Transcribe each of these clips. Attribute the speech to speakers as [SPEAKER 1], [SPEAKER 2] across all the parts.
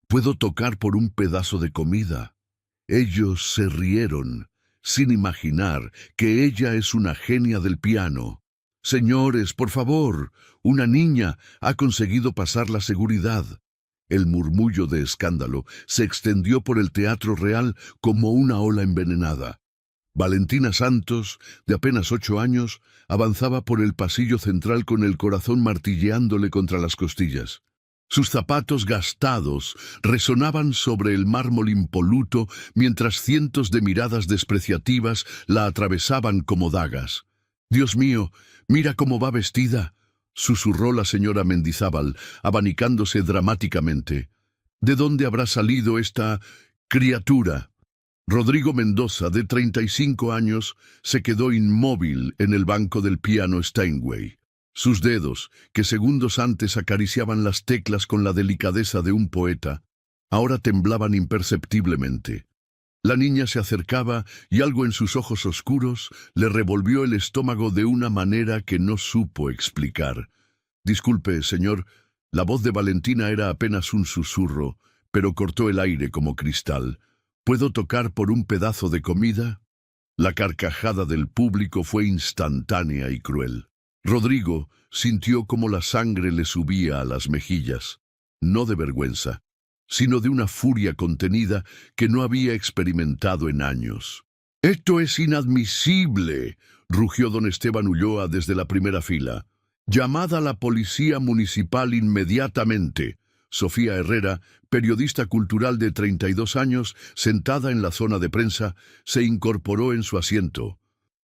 [SPEAKER 1] Puedo tocar por un pedazo de comida. Ellos se rieron, sin imaginar que ella es una genia del piano. Señores, por favor, una niña ha conseguido pasar la seguridad. El murmullo de escándalo se extendió por el Teatro Real como una ola envenenada. Valentina Santos, de apenas 8 años, avanzaba por el pasillo central con el corazón martilleándole contra las costillas. Sus zapatos gastados resonaban sobre el mármol impoluto mientras cientos de miradas despreciativas la atravesaban como dagas. «Dios mío, mira cómo va vestida», susurró la señora Mendizábal, abanicándose dramáticamente. «¿De dónde habrá salido esta criatura?». Rodrigo Mendoza, de 35 años, se quedó inmóvil en el banco del piano Steinway. Sus dedos, que segundos antes acariciaban las teclas con la delicadeza de un poeta, ahora temblaban imperceptiblemente. La niña se acercaba y algo en sus ojos oscuros le revolvió el estómago de una manera que no supo explicar. «Disculpe, señor». La voz de Valentina era apenas un susurro, pero cortó el aire como cristal. «¿Puedo tocar por un pedazo de comida?». La carcajada del público fue instantánea y cruel. Rodrigo sintió como la sangre le subía a las mejillas, no de vergüenza, sino de una furia contenida que no había experimentado en años. «¡Esto es inadmisible!», rugió don Esteban Ulloa desde la primera fila. «Llamad a la policía municipal inmediatamente». Sofía Herrera, periodista cultural de 32 años, sentada en la zona de prensa, se incorporó en su asiento.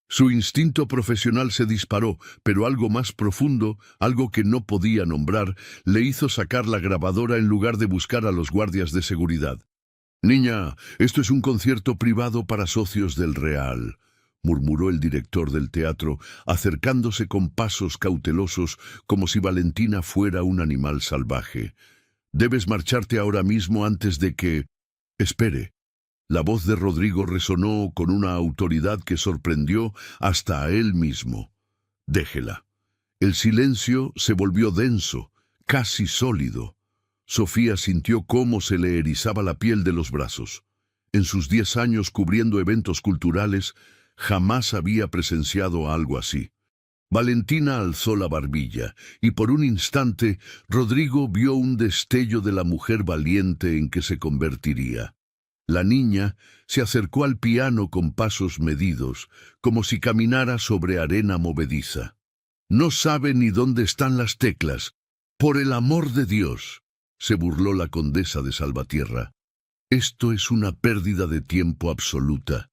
[SPEAKER 1] Su instinto profesional se disparó, pero algo más profundo, algo que no podía nombrar, le hizo sacar la grabadora en lugar de buscar a los guardias de seguridad. «Niña, esto es un concierto privado para socios del Real», murmuró el director del teatro, acercándose con pasos cautelosos como si Valentina fuera un animal salvaje. «Debes marcharte ahora mismo antes de que...». «Espere». La voz de Rodrigo resonó con una autoridad que sorprendió hasta a él mismo. «Déjela». El silencio se volvió denso, casi sólido. Sofía sintió cómo se le erizaba la piel de los brazos. En sus 10 años cubriendo eventos culturales, jamás había presenciado algo así. Valentina alzó la barbilla, y por un instante Rodrigo vio un destello de la mujer valiente en que se convertiría. La niña se acercó al piano con pasos medidos, como si caminara sobre arena movediza. «No sabe ni dónde están las teclas. Por el amor de Dios», se burló la condesa de Salvatierra. «Esto es una pérdida de tiempo absoluta».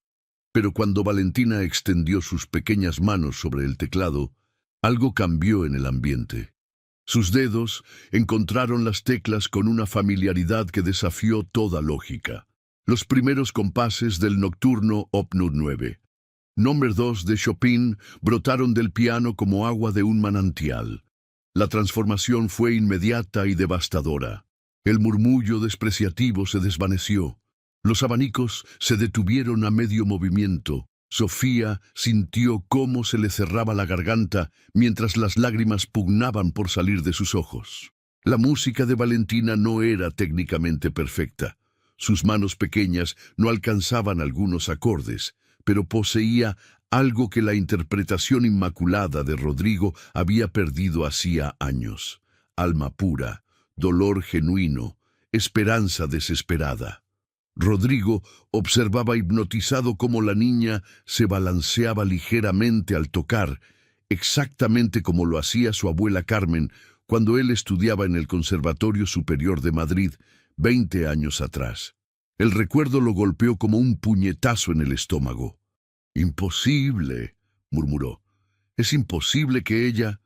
[SPEAKER 1] Pero cuando Valentina extendió sus pequeñas manos sobre el teclado, algo cambió en el ambiente. Sus dedos encontraron las teclas con una familiaridad que desafió toda lógica. Los primeros compases del nocturno Op. 9. Número 2 de Chopin brotaron del piano como agua de un manantial. La transformación fue inmediata y devastadora. El murmullo despreciativo se desvaneció. Los abanicos se detuvieron a medio movimiento. Sofía sintió cómo se le cerraba la garganta mientras las lágrimas pugnaban por salir de sus ojos. La música de Valentina no era técnicamente perfecta. Sus manos pequeñas no alcanzaban algunos acordes, pero poseía algo que la interpretación inmaculada de Rodrigo había perdido hacía años. Alma pura, dolor genuino, esperanza desesperada. Rodrigo observaba hipnotizado cómo la niña se balanceaba ligeramente al tocar, exactamente como lo hacía su abuela Carmen cuando él estudiaba en el Conservatorio Superior de Madrid 20 años atrás. El recuerdo lo golpeó como un puñetazo en el estómago. «Imposible», murmuró. «Es imposible que ella...».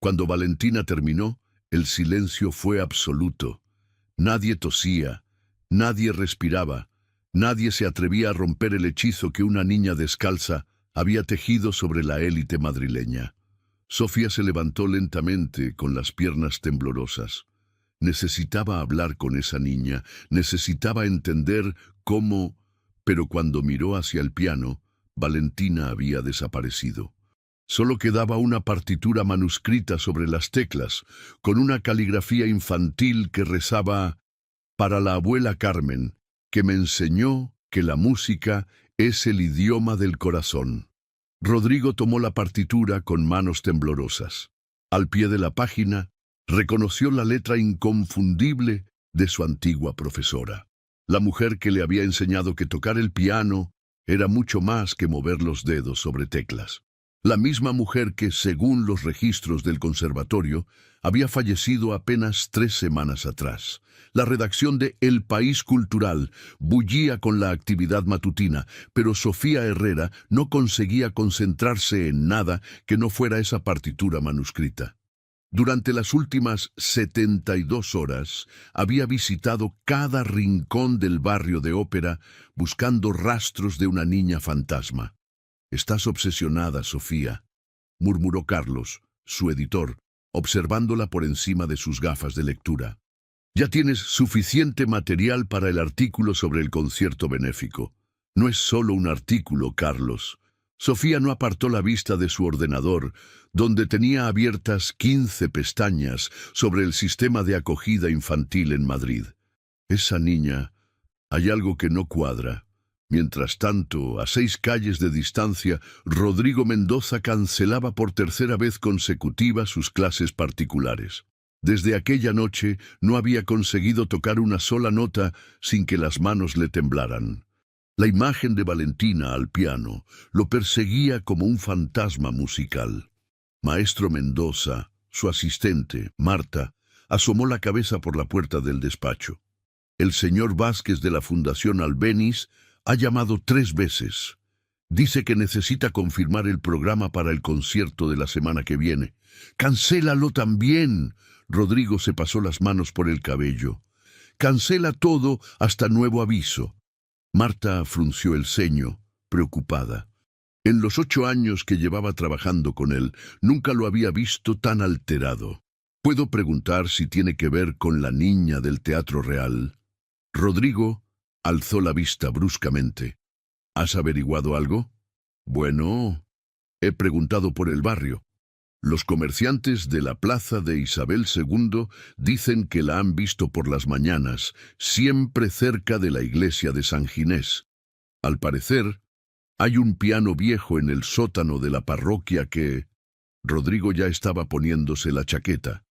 [SPEAKER 1] Cuando Valentina terminó, el silencio fue absoluto. Nadie tosía. Nadie respiraba, nadie se atrevía a romper el hechizo que una niña descalza había tejido sobre la élite madrileña. Sofía se levantó lentamente con las piernas temblorosas. Necesitaba hablar con esa niña, necesitaba entender cómo... Pero cuando miró hacia el piano, Valentina había desaparecido. Solo quedaba una partitura manuscrita sobre las teclas, con una caligrafía infantil que rezaba: para la abuela Carmen, que me enseñó que la música es el idioma del corazón. Rodrigo tomó la partitura con manos temblorosas. Al pie de la página, reconoció la letra inconfundible de su antigua profesora. La mujer que le había enseñado que tocar el piano era mucho más que mover los dedos sobre teclas. La misma mujer que, según los registros del conservatorio, había fallecido apenas 3 semanas atrás. La redacción de El País Cultural bullía con la actividad matutina, pero Sofía Herrera no conseguía concentrarse en nada que no fuera esa partitura manuscrita. Durante las últimas 72 horas había visitado cada rincón del barrio de Ópera buscando rastros de una niña fantasma. «Estás obsesionada, Sofía», murmuró Carlos, su editor, observándola por encima de sus gafas de lectura. «Ya tienes suficiente material para el artículo sobre el concierto benéfico. No es solo un artículo, Carlos». Sofía no apartó la vista de su ordenador, donde tenía abiertas 15 pestañas sobre el sistema de acogida infantil en Madrid. «Esa niña, hay algo que no cuadra». Mientras tanto, a 6 calles de distancia, Rodrigo Mendoza cancelaba por tercera vez consecutiva sus clases particulares. Desde aquella noche no había conseguido tocar una sola nota sin que las manos le temblaran. La imagen de Valentina al piano lo perseguía como un fantasma musical. Maestro Mendoza, su asistente, Marta, asomó la cabeza por la puerta del despacho. El señor Vázquez de la Fundación Albéniz ha llamado 3 veces. Dice que necesita confirmar el programa para el concierto de la semana que viene. ¡Cancélalo también! Rodrigo se pasó las manos por el cabello. «Cancela todo hasta nuevo aviso». Marta frunció el ceño, preocupada. En los 8 años que llevaba trabajando con él, nunca lo había visto tan alterado. «¿Puedo preguntar si tiene que ver con la niña del Teatro Real?» Rodrigo alzó la vista bruscamente. «¿Has averiguado algo?» «Bueno, he preguntado por el barrio. Los comerciantes de la plaza de Isabel II dicen que la han visto por las mañanas, siempre cerca de la iglesia de San Ginés. Al parecer, hay un piano viejo en el sótano de la parroquia que...» Rodrigo ya estaba poniéndose la chaqueta.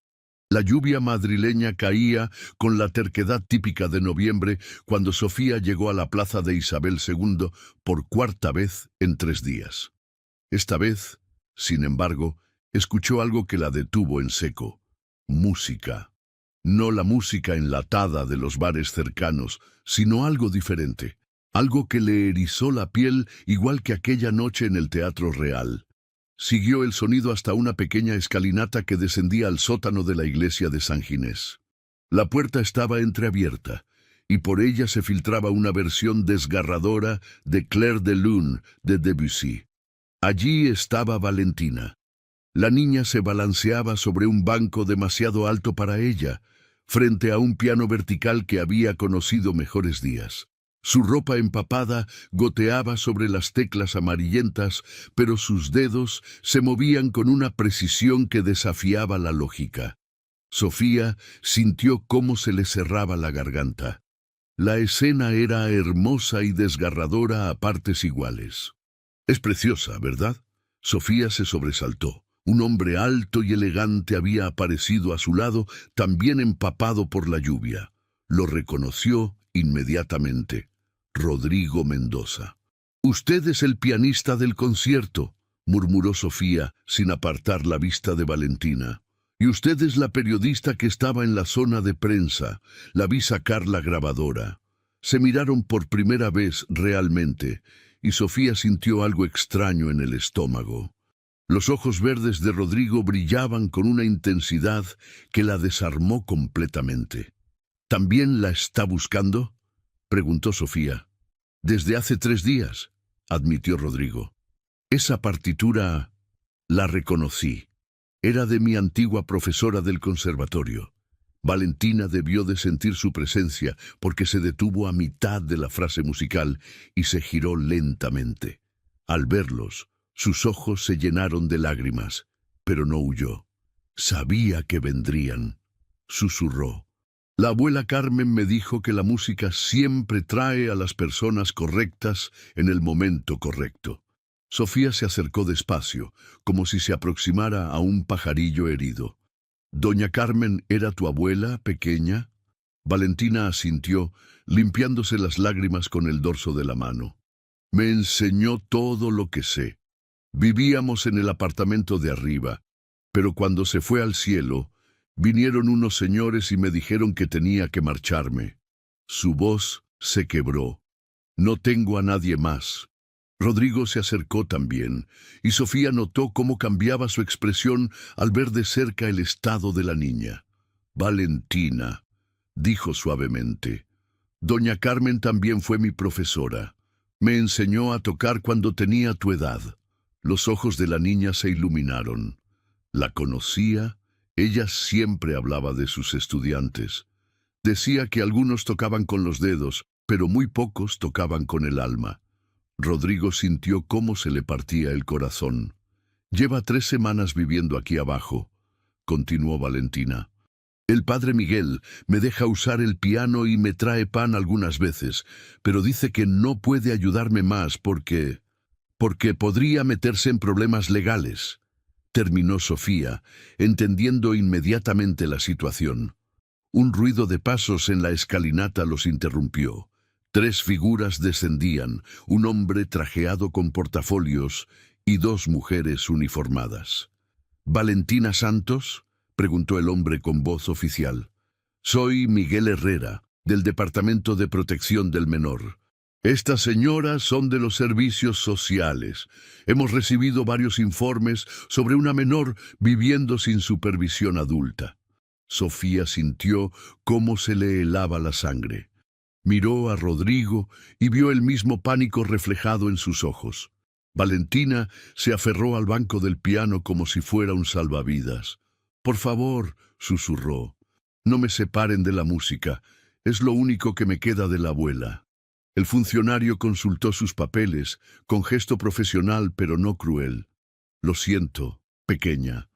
[SPEAKER 1] La lluvia madrileña caía con la terquedad típica de noviembre cuando Sofía llegó a la plaza de Isabel II por 4ª vez en 3 días. Esta vez, sin embargo, escuchó algo que la detuvo en seco. Música. No la música enlatada de los bares cercanos, sino algo diferente. Algo que le erizó la piel igual que aquella noche en el Teatro Real. Siguió el sonido hasta una pequeña escalinata que descendía al sótano de la iglesia de San Ginés. La puerta estaba entreabierta, y por ella se filtraba una versión desgarradora de Clair de Lune de Debussy. Allí estaba Valentina. La niña se balanceaba sobre un banco demasiado alto para ella, frente a un piano vertical que había conocido mejores días. Su ropa empapada goteaba sobre las teclas amarillentas, pero sus dedos se movían con una precisión que desafiaba la lógica. Sofía sintió cómo se le cerraba la garganta. La escena era hermosa y desgarradora a partes iguales. «Es preciosa, ¿verdad?» Sofía se sobresaltó. Un hombre alto y elegante había aparecido a su lado, también empapado por la lluvia. Lo reconoció inmediatamente. Rodrigo Mendoza. «Usted es el pianista del concierto», murmuró Sofía, sin apartar la vista de Valentina. «Y usted es la periodista que estaba en la zona de prensa. La vi sacar la grabadora». Se miraron por primera vez realmente, y Sofía sintió algo extraño en el estómago. Los ojos verdes de Rodrigo brillaban con una intensidad que la desarmó completamente. «¿También la está buscando?», preguntó Sofía. «Desde hace 3 días», admitió Rodrigo. «Esa partitura la reconocí. Era de mi antigua profesora del conservatorio. Valentina debió de sentir su presencia porque se detuvo a mitad de la frase musical y se giró lentamente. Al verlos, sus ojos se llenaron de lágrimas, pero no huyó. Sabía que vendrían», susurró. La abuela Carmen me dijo que la música siempre trae a las personas correctas en el momento correcto. Sofía se acercó despacio, como si se aproximara a un pajarillo herido. ¿Doña Carmen era tu abuela, pequeña? Valentina asintió, limpiándose las lágrimas con el dorso de la mano. Me enseñó todo lo que sé. Vivíamos en el apartamento de arriba, pero cuando se fue al cielo, vinieron unos señores y me dijeron que tenía que marcharme. Su voz se quebró. No tengo a nadie más. Rodrigo se acercó también, y Sofía notó cómo cambiaba su expresión al ver de cerca el estado de la niña. Valentina, dijo suavemente. Doña Carmen también fue mi profesora. Me enseñó a tocar cuando tenía tu edad. Los ojos de la niña se iluminaron. La conocía. Ella siempre hablaba de sus estudiantes. Decía que algunos tocaban con los dedos, pero muy pocos tocaban con el alma. Rodrigo sintió cómo se le partía el corazón. Lleva 3 semanas viviendo aquí abajo, continuó Valentina. El padre Miguel me deja usar el piano y me trae pan algunas veces, pero dice que no puede ayudarme más porque podría meterse en problemas legales. Terminó Sofía, entendiendo inmediatamente la situación. Un ruido de pasos en la escalinata los interrumpió. 3 figuras descendían, un hombre trajeado con portafolios y 2 mujeres uniformadas. ¿Valentina Santos?, preguntó el hombre con voz oficial. Soy Miguel Herrera, del Departamento de Protección del Menor. Estas señoras son de los servicios sociales. Hemos recibido varios informes sobre una menor viviendo sin supervisión adulta. Sofía sintió cómo se le helaba la sangre. Miró a Rodrigo y vio el mismo pánico reflejado en sus ojos. Valentina se aferró al banco del piano como si fuera un salvavidas. Por favor, susurró, no me separen de la música. Es lo único que me queda de la abuela. El funcionario consultó sus papeles, con gesto profesional pero no cruel. Lo siento, pequeña.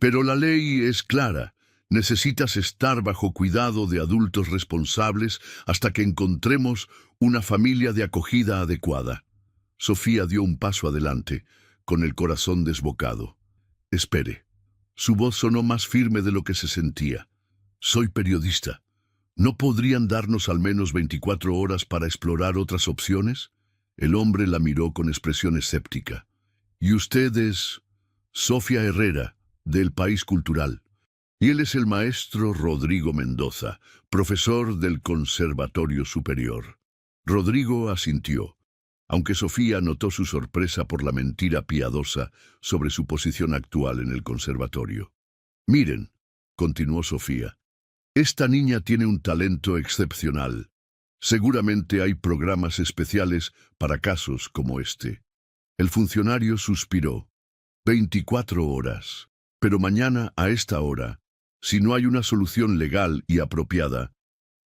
[SPEAKER 1] Pero la ley es clara. Necesitas estar bajo cuidado de adultos responsables hasta que encontremos una familia de acogida adecuada. Sofía dio un paso adelante, con el corazón desbocado. Espere. Su voz sonó más firme de lo que se sentía. Soy periodista. ¿No podrían darnos al menos 24 horas para explorar otras opciones? El hombre la miró con expresión escéptica. ¿Y usted es? Sofía Herrera, del País Cultural. Y él es el maestro Rodrigo Mendoza, profesor del Conservatorio Superior. Rodrigo asintió, aunque Sofía notó su sorpresa por la mentira piadosa sobre su posición actual en el conservatorio. Miren, continuó Sofía, esta niña tiene un talento excepcional. Seguramente hay programas especiales para casos como este. El funcionario suspiró. 24 horas. Pero mañana, a esta hora, si no hay una solución legal y apropiada,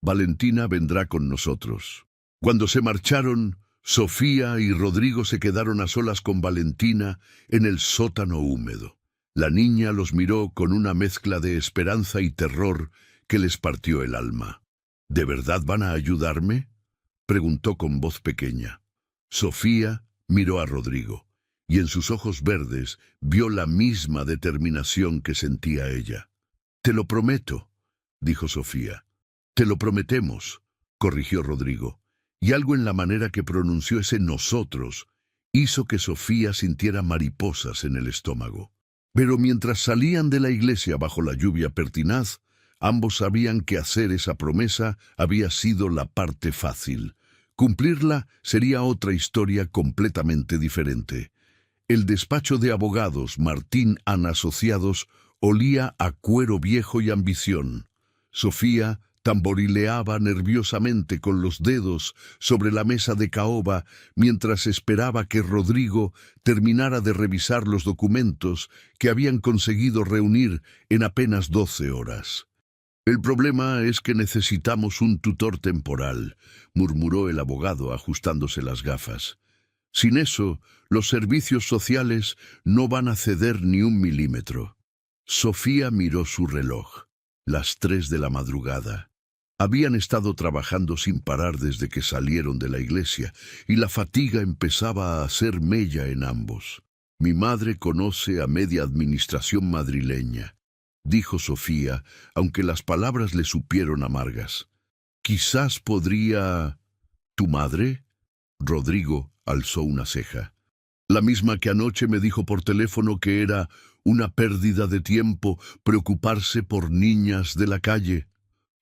[SPEAKER 1] Valentina vendrá con nosotros. Cuando se marcharon, Sofía y Rodrigo se quedaron a solas con Valentina en el sótano húmedo. La niña los miró con una mezcla de esperanza y terror que les partió el alma. ¿De verdad van a ayudarme?, preguntó con voz pequeña. Sofía miró a Rodrigo, y en sus ojos verdes vio la misma determinación que sentía ella. «Te lo prometo», dijo Sofía. «Te lo prometemos», corrigió Rodrigo, y algo en la manera que pronunció ese nosotros hizo que Sofía sintiera mariposas en el estómago. Pero mientras salían de la iglesia bajo la lluvia pertinaz, ambos sabían que hacer esa promesa había sido la parte fácil. Cumplirla sería otra historia completamente diferente. El despacho de abogados Martín & Asociados olía a cuero viejo y ambición. Sofía tamborileaba nerviosamente con los dedos sobre la mesa de caoba mientras esperaba que Rodrigo terminara de revisar los documentos que habían conseguido reunir en apenas 12 horas. «El problema es que necesitamos un tutor temporal», murmuró el abogado ajustándose las gafas. «Sin eso, los servicios sociales no van a ceder ni un milímetro». Sofía miró su reloj. Las 3 de la madrugada. Habían estado trabajando sin parar desde que salieron de la iglesia, y la fatiga empezaba a hacer mella en ambos. Mi madre conoce a media administración madrileña, dijo Sofía, aunque las palabras le supieron amargas. Quizás podría... ¿Tu madre? Rodrigo alzó una ceja. La misma que anoche me dijo por teléfono que era una pérdida de tiempo preocuparse por niñas de la calle.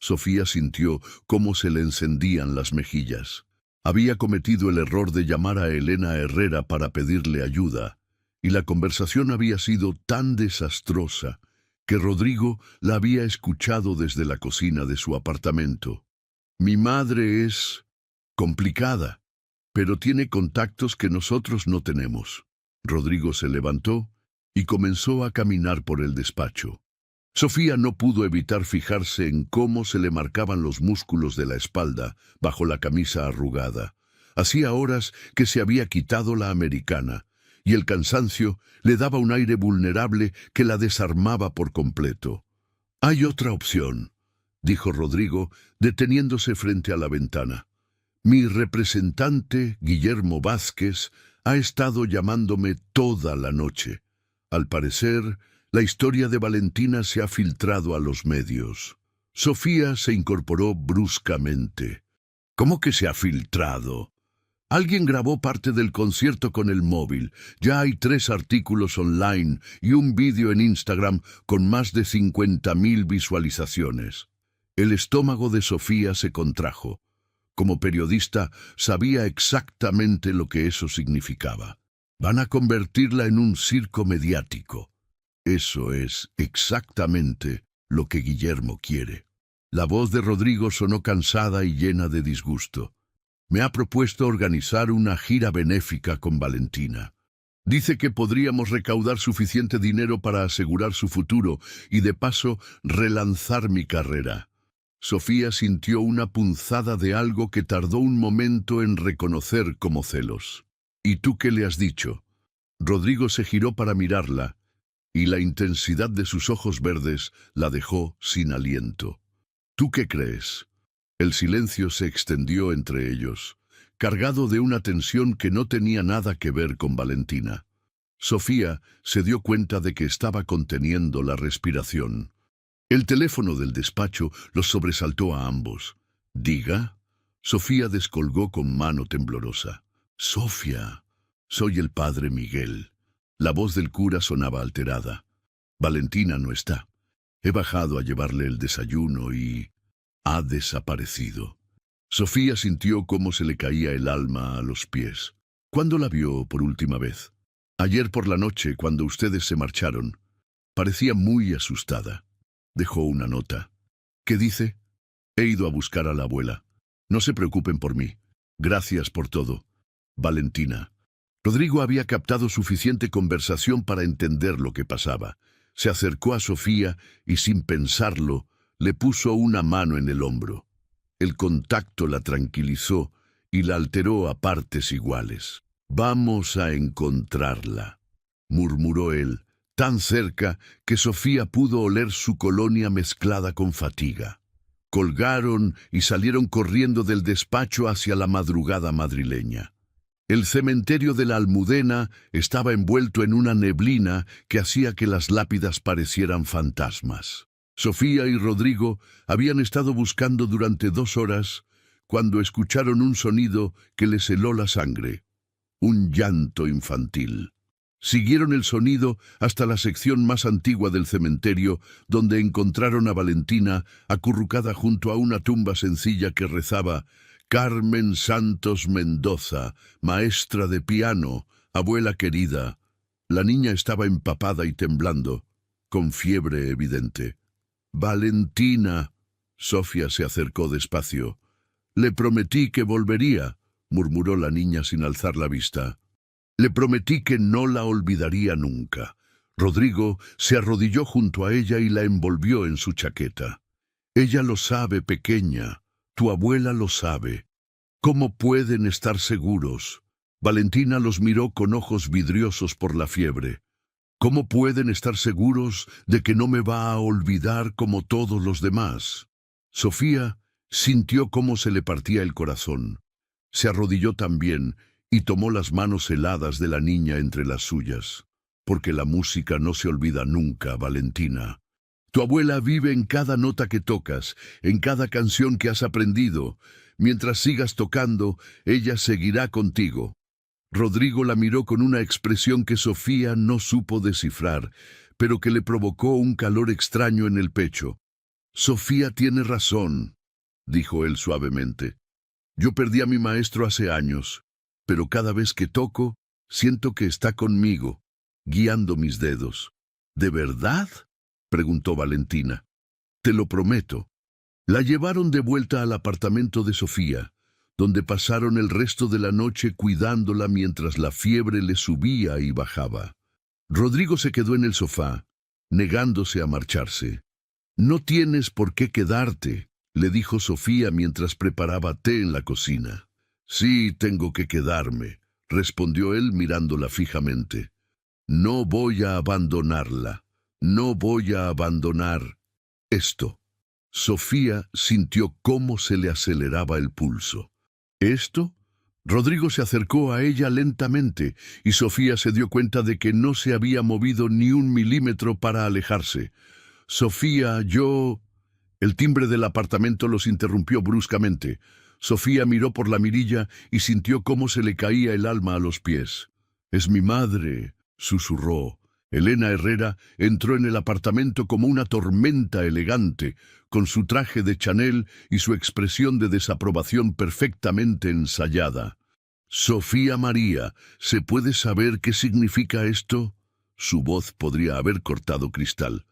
[SPEAKER 1] Sofía sintió cómo se le encendían las mejillas. Había cometido el error de llamar a Elena Herrera para pedirle ayuda, y la conversación había sido tan desastrosa que Rodrigo la había escuchado desde la cocina de su apartamento. Mi madre es complicada, pero tiene contactos que nosotros no tenemos. Rodrigo se levantó y comenzó a caminar por el despacho. Sofía no pudo evitar fijarse en cómo se le marcaban los músculos de la espalda bajo la camisa arrugada. Hacía horas que se había quitado la americana, y el cansancio le daba un aire vulnerable que la desarmaba por completo. «Hay otra opción», dijo Rodrigo, deteniéndose frente a la ventana. «Mi representante, Guillermo Vázquez, ha estado llamándome toda la noche. Al parecer, la historia de Valentina se ha filtrado a los medios». Sofía se incorporó bruscamente. «¿Cómo que se ha filtrado? Alguien grabó parte del concierto con el móvil. Ya hay 3 artículos online y un vídeo en Instagram con más de 50.000 visualizaciones». El estómago de Sofía se contrajo. Como periodista, sabía exactamente lo que eso significaba. Van a convertirla en un circo mediático. Eso es exactamente lo que Guillermo quiere. La voz de Rodrigo sonó cansada y llena de disgusto. Me ha propuesto organizar una gira benéfica con Valentina. Dice que podríamos recaudar suficiente dinero para asegurar su futuro y de paso relanzar mi carrera. Sofía sintió una punzada de algo que tardó un momento en reconocer como celos. ¿Y tú qué le has dicho? Rodrigo se giró para mirarla, y la intensidad de sus ojos verdes la dejó sin aliento. ¿Tú qué crees? El silencio se extendió entre ellos, cargado de una tensión que no tenía nada que ver con Valentina. Sofía se dio cuenta de que estaba conteniendo la respiración. El teléfono del despacho los sobresaltó a ambos. «¿Diga?» Sofía descolgó con mano temblorosa. «Sofía, soy el padre Miguel». La voz del cura sonaba alterada. «Valentina no está. He bajado a llevarle el desayuno y... ha desaparecido». Sofía sintió cómo se le caía el alma a los pies. ¿Cuándo la vio por última vez? Ayer por la noche, cuando ustedes se marcharon. Parecía muy asustada. Dejó una nota. ¿Qué dice? He ido a buscar a la abuela. No se preocupen por mí. Gracias por todo. Valentina. Rodrigo había captado suficiente conversación para entender lo que pasaba. Se acercó a Sofía y, sin pensarlo, le puso una mano en el hombro. El contacto la tranquilizó y la alteró a partes iguales. «Vamos a encontrarla», murmuró él, tan cerca que Sofía pudo oler su colonia mezclada con fatiga. Colgaron y salieron corriendo del despacho hacia la madrugada madrileña. El cementerio de la Almudena estaba envuelto en una neblina que hacía que las lápidas parecieran fantasmas. Sofía y Rodrigo habían estado buscando durante 2 horas cuando escucharon un sonido que les heló la sangre. Un llanto infantil. Siguieron el sonido hasta la sección más antigua del cementerio, donde encontraron a Valentina acurrucada junto a una tumba sencilla que rezaba: «Carmen Santos Mendoza, maestra de piano, abuela querida». La niña estaba empapada y temblando, con fiebre evidente. «Valentina», Sofía se acercó despacio. «Le prometí que volvería», murmuró la niña sin alzar la vista. «Le prometí que no la olvidaría nunca». Rodrigo se arrodilló junto a ella y la envolvió en su chaqueta. «Ella lo sabe, pequeña. Tu abuela lo sabe. ¿Cómo pueden estar seguros?» Valentina los miró con ojos vidriosos por la fiebre. «¿Cómo pueden estar seguros de que no me va a olvidar como todos los demás?» Sofía Sintió cómo se le partía el corazón. Se arrodilló también y tomó las manos heladas de la niña entre las suyas. Porque la música no se olvida nunca, Valentina. Tu abuela vive en cada nota que tocas, en cada canción que has aprendido. Mientras sigas tocando, ella seguirá contigo. Rodrigo la miró con una expresión que Sofía no supo descifrar, pero que le provocó un calor extraño en el pecho. Sofía tiene razón, dijo él suavemente. Yo perdí a mi maestro hace años, pero cada vez que toco, siento que está conmigo, guiando mis dedos. ¿De verdad?, preguntó Valentina. Te lo prometo. La llevaron de vuelta al apartamento de Sofía, donde pasaron el resto de la noche cuidándola mientras la fiebre le subía y bajaba. Rodrigo se quedó en el sofá, negándose a marcharse. No tienes por qué quedarte, le dijo Sofía mientras preparaba té en la cocina. Sí, tengo que quedarme, respondió él mirándola fijamente. No voy a abandonarla, no voy a abandonar esto. Sofía sintió cómo se le aceleraba el pulso. ¿Esto? Rodrigo se acercó a ella lentamente y Sofía se dio cuenta de que no se había movido ni un milímetro para alejarse. Sofía, yo... El timbre del apartamento los interrumpió bruscamente. Sofía miró por la mirilla y sintió cómo se le caía el alma a los pies. «Es mi madre», susurró. Elena Herrera entró en el apartamento como una tormenta elegante, con su traje de Chanel y su expresión de desaprobación perfectamente ensayada. «Sofía María, ¿se puede saber qué significa esto?» Su voz podría haber cortado cristal.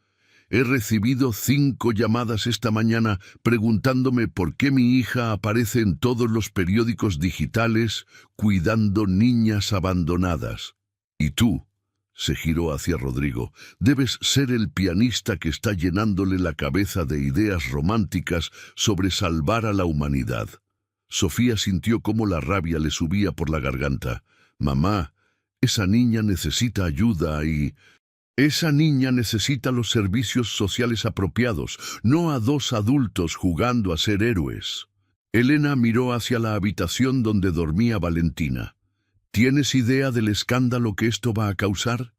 [SPEAKER 1] «He recibido 5 llamadas esta mañana preguntándome por qué mi hija aparece en todos los periódicos digitales cuidando niñas abandonadas. Y tú», se giró hacia Rodrigo, «debes ser el pianista que está llenándole la cabeza de ideas románticas sobre salvar a la humanidad». Sofía sintió cómo la rabia le subía por la garganta. «Mamá, esa niña necesita ayuda y... esa niña necesita los servicios sociales apropiados, no a 2 adultos jugando a ser héroes». Elena miró hacia la habitación donde dormía Valentina. «¿Tienes idea del escándalo que esto va a causar?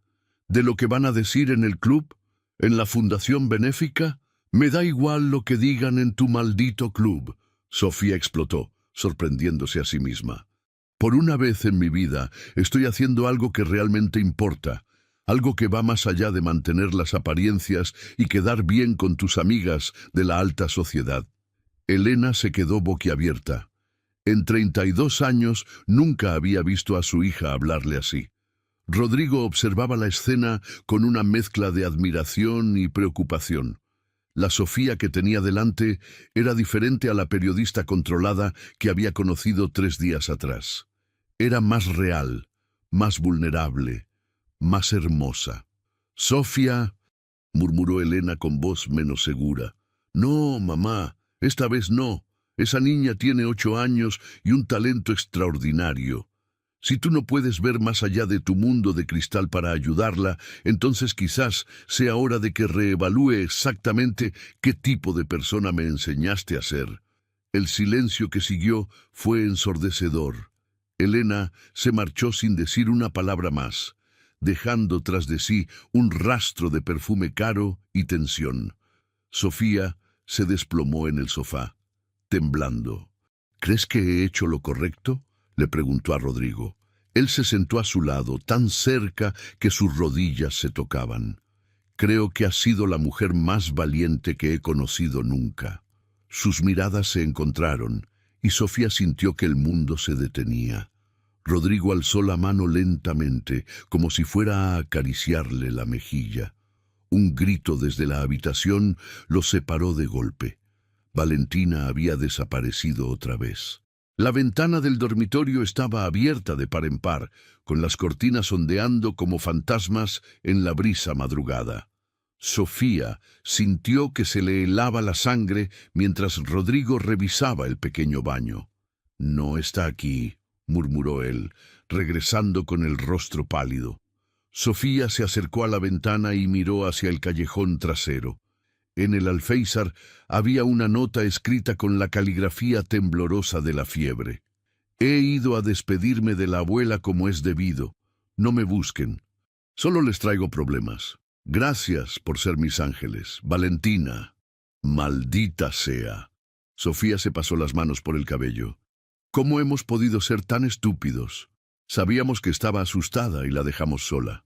[SPEAKER 1] ¿De lo que van a decir en el club? ¿En la fundación benéfica? Me da igual lo que digan en tu maldito club». Sofía explotó, sorprendiéndose a sí misma. «Por una vez en mi vida estoy haciendo algo que realmente importa, algo que va más allá de mantener las apariencias y quedar bien con tus amigas de la alta sociedad». Elena se quedó boquiabierta. En 32 años nunca había visto a su hija hablarle así. Rodrigo observaba la escena con una mezcla de admiración y preocupación. La Sofía que tenía delante era diferente a la periodista controlada que había conocido 3 días atrás. Era más real, más vulnerable, más hermosa. «Sofía», murmuró Elena con voz menos segura. «No, mamá, esta vez no. Esa niña tiene 8 años y un talento extraordinario. Si tú no puedes ver más allá de tu mundo de cristal para ayudarla, entonces quizás sea hora de que reevalúe exactamente qué tipo de persona me enseñaste a ser». El silencio que siguió fue ensordecedor. Elena se marchó sin decir una palabra más, dejando tras de sí un rastro de perfume caro y tensión. Sofía se desplomó en el sofá, temblando. «¿Crees que he hecho lo correcto?», le preguntó a Rodrigo. Él se sentó a su lado, tan cerca que sus rodillas se tocaban. «Creo que has sido la mujer más valiente que he conocido nunca». Sus miradas se encontraron, y Sofía sintió que el mundo se detenía. Rodrigo alzó la mano lentamente, como si fuera a acariciarle la mejilla. Un grito desde la habitación los separó de golpe. Valentina había desaparecido otra vez. La ventana del dormitorio estaba abierta de par en par, con las cortinas ondeando como fantasmas en la brisa madrugada. Sofía sintió que se le helaba la sangre mientras Rodrigo revisaba el pequeño baño. «No está aquí», murmuró él, regresando con el rostro pálido. Sofía se acercó a la ventana y miró hacia el callejón trasero. En el alféizar había una nota escrita con la caligrafía temblorosa de la fiebre. He ido a despedirme de la abuela como es debido. No me busquen. Solo les traigo problemas. Gracias por ser mis ángeles. Valentina. Maldita sea. Sofía se pasó las manos por el cabello. ¿Cómo hemos podido ser tan estúpidos? Sabíamos que estaba asustada y la dejamos sola.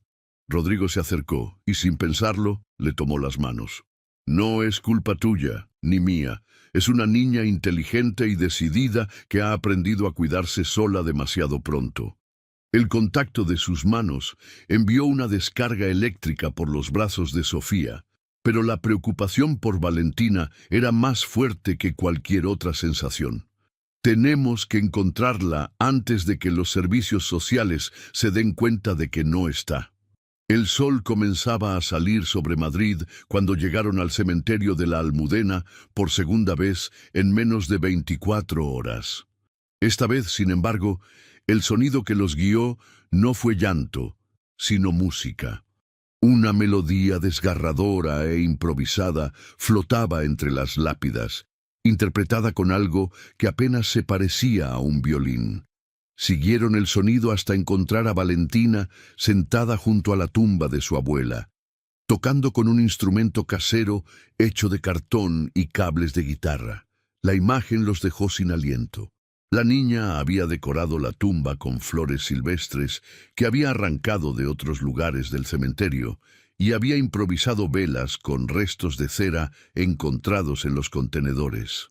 [SPEAKER 1] Rodrigo se acercó y, sin pensarlo, le tomó las manos. No es culpa tuya, ni mía. Es una niña inteligente y decidida que ha aprendido a cuidarse sola demasiado pronto. El contacto de sus manos envió una descarga eléctrica por los brazos de Sofía, pero la preocupación por Valentina era más fuerte que cualquier otra sensación. Tenemos que encontrarla antes de que los servicios sociales se den cuenta de que no está. El sol comenzaba a salir sobre Madrid cuando llegaron al cementerio de la Almudena por segunda vez en menos de 24 horas. Esta vez, sin embargo, el sonido que los guió no fue llanto, sino música. Una melodía desgarradora e improvisada flotaba entre las lápidas, interpretada con algo que apenas se parecía a un violín. Siguieron el sonido hasta encontrar a Valentina sentada junto a la tumba de su abuela, tocando con un instrumento casero hecho de cartón y cables de guitarra. La imagen los dejó sin aliento. La niña había decorado la tumba con flores silvestres que había arrancado de otros lugares del cementerio y había improvisado velas con restos de cera encontrados en los contenedores.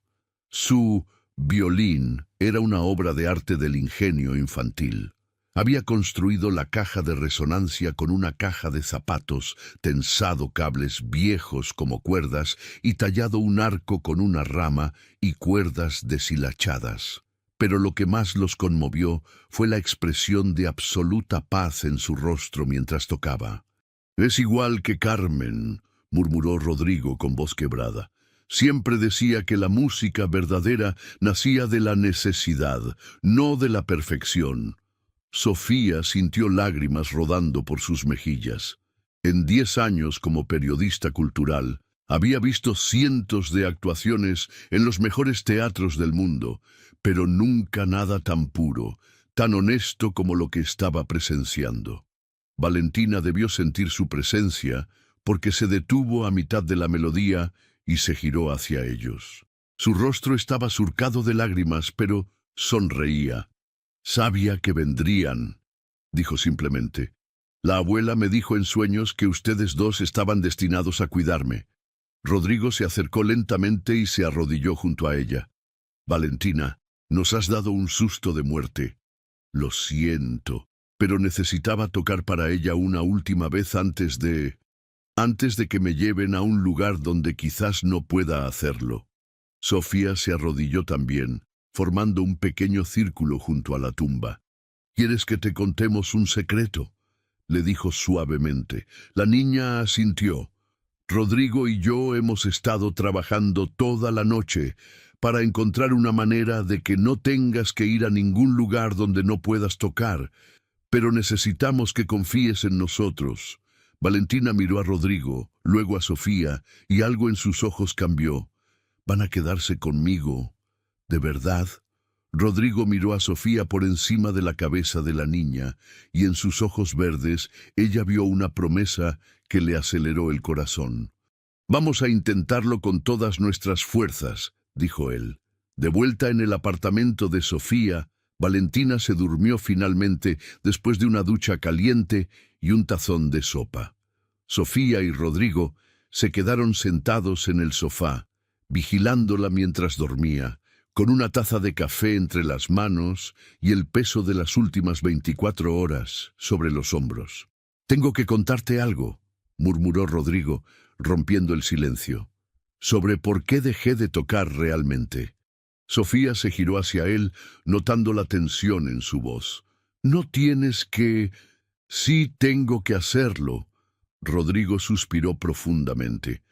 [SPEAKER 1] Su violín era una obra de arte del ingenio infantil. Había construido la caja de resonancia con una caja de zapatos, tensado cables viejos como cuerdas y tallado un arco con una rama y cuerdas deshilachadas. Pero lo que más los conmovió fue la expresión de absoluta paz en su rostro mientras tocaba. «Es igual que Carmen», murmuró Rodrigo con voz quebrada. «Siempre decía que la música verdadera nacía de la necesidad, no de la perfección». Sofía sintió lágrimas rodando por sus mejillas. En 10 años como periodista cultural, había visto cientos de actuaciones en los mejores teatros del mundo, pero nunca nada tan puro, tan honesto como lo que estaba presenciando. Valentina debió sentir su presencia porque se detuvo a mitad de la melodía y se giró hacia ellos. Su rostro estaba surcado de lágrimas, pero sonreía. «Sabía que vendrían», dijo simplemente. «La abuela me dijo en sueños que ustedes dos estaban destinados a cuidarme». Rodrigo se acercó lentamente y se arrodilló junto a ella. «Valentina, nos has dado un susto de muerte. Lo siento, pero necesitaba tocar para ella una última vez antes de que me lleven a un lugar donde quizás no pueda hacerlo». Sofía se arrodilló también, formando un pequeño círculo junto a la tumba. «¿Quieres que te contemos un secreto?», le dijo suavemente. La niña asintió. «Rodrigo y yo hemos estado trabajando toda la noche para encontrar una manera de que no tengas que ir a ningún lugar donde no puedas tocar, pero necesitamos que confíes en nosotros». Valentina miró a Rodrigo, luego a Sofía, y algo en sus ojos cambió. «¿Van a quedarse conmigo? ¿De verdad?». Rodrigo miró a Sofía por encima de la cabeza de la niña, y en sus ojos verdes ella vio una promesa que le aceleró el corazón. «Vamos a intentarlo con todas nuestras fuerzas», dijo él. De vuelta en el apartamento de Sofía, Valentina se durmió finalmente después de una ducha caliente y un tazón de sopa. Sofía y Rodrigo se quedaron sentados en el sofá, vigilándola mientras dormía, con una taza de café entre las manos y el peso de las últimas 24 horas sobre los hombros. «Tengo que contarte algo», murmuró Rodrigo, rompiendo el silencio, «sobre por qué dejé de tocar realmente». Sofía se giró hacia él, notando la tensión en su voz. «No tienes que...». «Sí tengo que hacerlo». Rodrigo suspiró profundamente.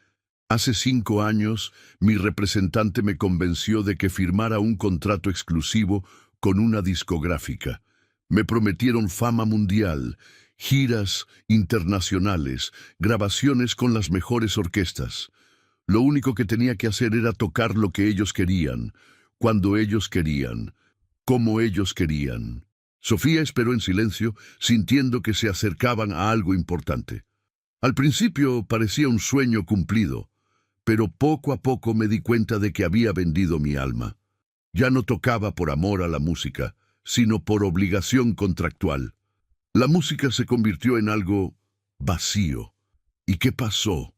[SPEAKER 1] «Hace 5 años, mi representante me convenció de que firmara un contrato exclusivo con una discográfica. Me prometieron fama mundial, giras internacionales, grabaciones con las mejores orquestas. Lo único que tenía que hacer era tocar lo que ellos querían, cuando ellos querían, como ellos querían. Sofía esperó en silencio, sintiendo que se acercaban a algo importante. Al principio parecía un sueño cumplido, pero poco a poco me di cuenta de que había vendido mi alma. Ya no tocaba por amor a la música, sino por obligación contractual. La música se convirtió en algo vacío. ¿Y qué pasó?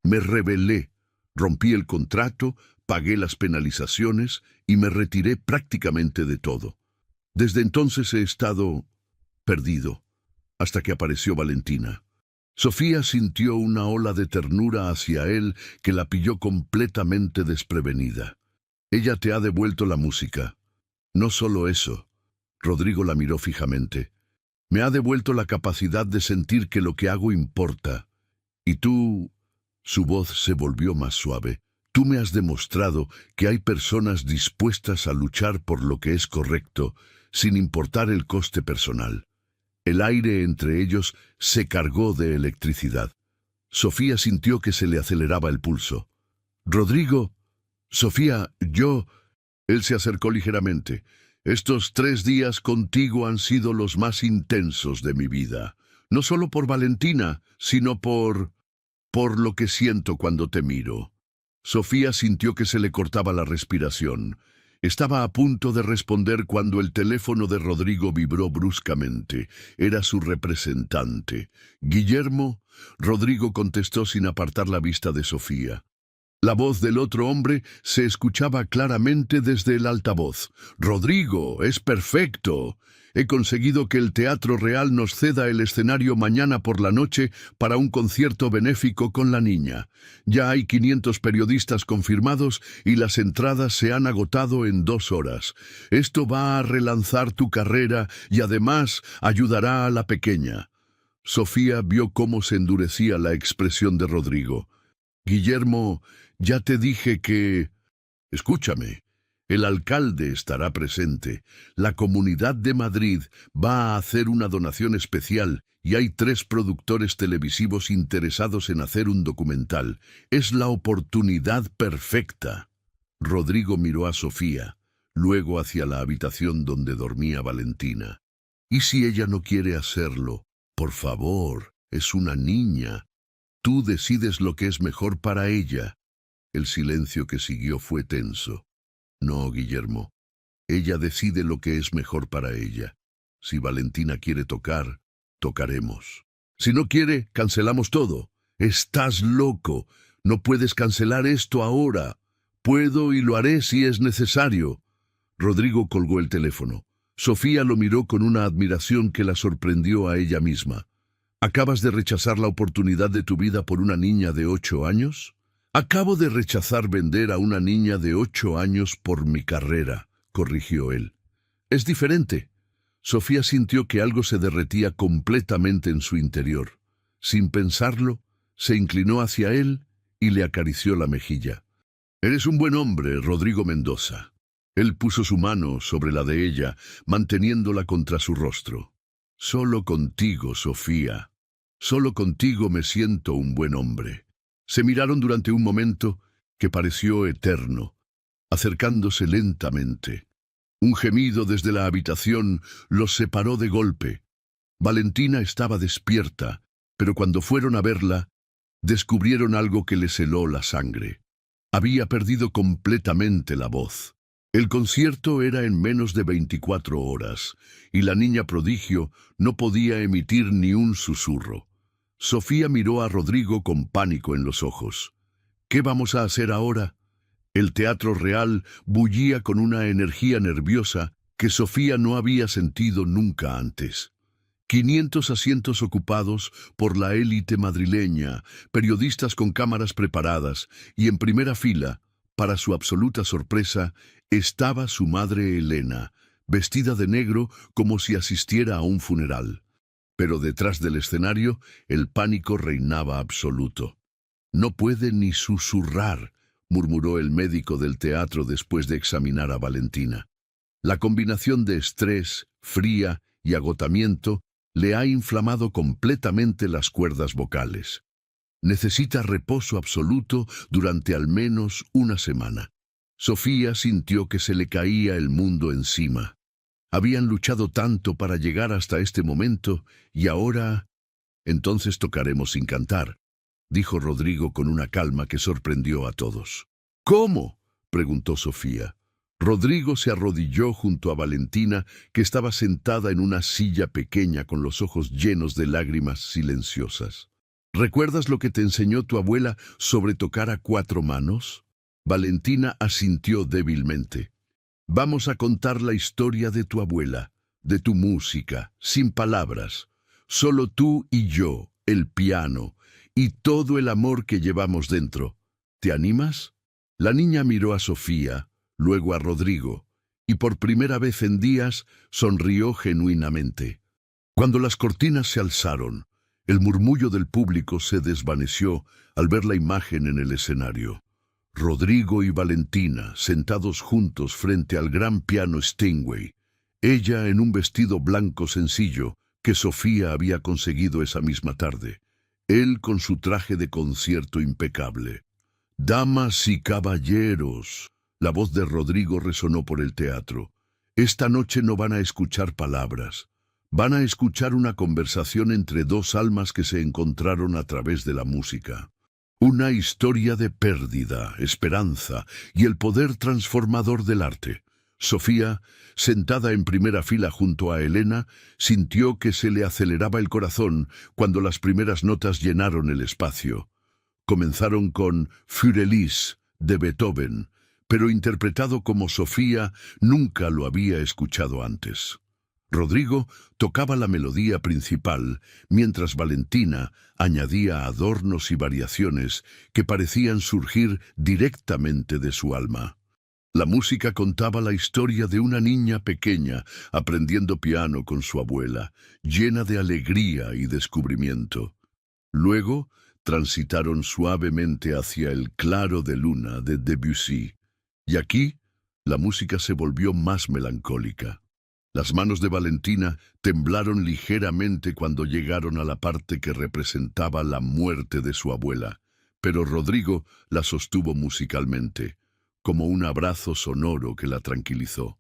[SPEAKER 1] Me rebelé, rompí el contrato, pagué las penalizaciones y me retiré prácticamente de todo. Desde entonces he estado perdido, hasta que apareció Valentina. Sofía sintió una ola de ternura hacia él que la pilló completamente desprevenida. Ella te ha devuelto la música. No solo eso. Rodrigo la miró fijamente. Me ha devuelto la capacidad de sentir que lo que hago importa. Y tú... Su voz se volvió más suave. Tú me has demostrado que hay personas dispuestas a luchar por lo que es correcto, sin importar el coste personal. El aire entre ellos se cargó de electricidad. Sofía sintió que se le aceleraba el pulso. Rodrigo, Sofía, yo... Él se acercó ligeramente. Estos 3 días contigo han sido los más intensos de mi vida. No solo por Valentina, sino por lo que siento cuando te miro. Sofía sintió que se le cortaba la respiración. Estaba a punto de responder cuando el teléfono de Rodrigo vibró bruscamente. Era su representante. «Guillermo», Rodrigo contestó sin apartar la vista de Sofía. La voz del otro hombre se escuchaba claramente desde el altavoz. «Rodrigo, es perfecto. He conseguido que el Teatro Real nos ceda el escenario mañana por la noche para un concierto benéfico con la niña. Ya hay 500 periodistas confirmados y las entradas se han agotado en 2 horas. Esto va a relanzar tu carrera y además ayudará a la pequeña». Sofía vio cómo se endurecía la expresión de Rodrigo. «Guillermo, ya te dije que... Escúchame. El alcalde estará presente. La Comunidad de Madrid va a hacer una donación especial y hay 3 productores televisivos interesados en hacer un documental. Es la oportunidad perfecta». Rodrigo miró a Sofía, luego hacia la habitación donde dormía Valentina. «¿Y si ella no quiere hacerlo? Por favor, es una niña. Tú decides lo que es mejor para ella». El silencio que siguió fue tenso. «No, Guillermo. Ella decide lo que es mejor para ella. Si Valentina quiere tocar, tocaremos. Si no quiere, cancelamos todo». «Estás loco. No puedes cancelar esto ahora». «Puedo y lo haré si es necesario». Rodrigo colgó el teléfono. Sofía lo miró con una admiración que la sorprendió a ella misma. «¿Acabas de rechazar la oportunidad de tu vida por una niña de 8 años?» «Acabo de rechazar vender a una niña de 8 años por mi carrera», corrigió él. «Es diferente». Sofía sintió que algo se derretía completamente en su interior. Sin pensarlo, se inclinó hacia él y le acarició la mejilla. «Eres un buen hombre, Rodrigo Mendoza». Él puso su mano sobre la de ella, manteniéndola contra su rostro. «Solo contigo, Sofía. Solo contigo me siento un buen hombre». Se miraron durante un momento que pareció eterno, acercándose lentamente. Un gemido desde la habitación los separó de golpe. Valentina estaba despierta, pero cuando fueron a verla, descubrieron algo que les heló la sangre. Había perdido completamente la voz. El concierto era en menos de 24 horas, y la niña prodigio no podía emitir ni un susurro. Sofía miró a Rodrigo con pánico en los ojos. «¿Qué vamos a hacer ahora?» El Teatro Real bullía con una energía nerviosa que Sofía no había sentido nunca antes. 500 asientos ocupados por la élite madrileña, periodistas con cámaras preparadas, y en primera fila, para su absoluta sorpresa, estaba su madre Elena, vestida de negro como si asistiera a un funeral. Pero detrás del escenario, el pánico reinaba absoluto. «No puede ni susurrar», murmuró el médico del teatro después de examinar a Valentina. La combinación de estrés, fría y agotamiento le ha inflamado completamente las cuerdas vocales. Necesita reposo absoluto durante al menos una semana. Sofía sintió que se le caía el mundo encima. Habían luchado tanto para llegar hasta este momento y ahora... Entonces tocaremos sin cantar, dijo Rodrigo con una calma que sorprendió a todos. ¿Cómo?, preguntó Sofía. Rodrigo se arrodilló junto a Valentina, que estaba sentada en una silla pequeña con los ojos llenos de lágrimas silenciosas. ¿Recuerdas lo que te enseñó tu abuela sobre tocar a 4 manos? Valentina asintió débilmente. Vamos a contar la historia de tu abuela, de tu música, sin palabras. Solo tú y yo, el piano, y todo el amor que llevamos dentro. ¿Te animas? La niña miró a Sofía, luego a Rodrigo, y por primera vez en días sonrió genuinamente. Cuando las cortinas se alzaron, el murmullo del público se desvaneció al ver la imagen en el escenario. Rodrigo y Valentina, sentados juntos frente al gran piano Steinway, ella en un vestido blanco sencillo que Sofía había conseguido esa misma tarde, él con su traje de concierto impecable. «Damas y caballeros», la voz de Rodrigo resonó por el teatro. «Esta noche no van a escuchar palabras. Van a escuchar una conversación entre 2 almas que se encontraron a través de la música. Una historia de pérdida, esperanza y el poder transformador del arte». Sofía, sentada en primera fila junto a Elena, sintió que se le aceleraba el corazón cuando las primeras notas llenaron el espacio. Comenzaron con Für Elise, de Beethoven, pero interpretado como Sofía nunca lo había escuchado antes. Rodrigo tocaba la melodía principal, mientras Valentina añadía adornos y variaciones que parecían surgir directamente de su alma. La música contaba la historia de una niña pequeña aprendiendo piano con su abuela, llena de alegría y descubrimiento. Luego transitaron suavemente hacia el claro de luna de Debussy, y aquí la música se volvió más melancólica. Las manos de Valentina temblaron ligeramente cuando llegaron a la parte que representaba la muerte de su abuela, pero Rodrigo la sostuvo musicalmente, como un abrazo sonoro que la tranquilizó.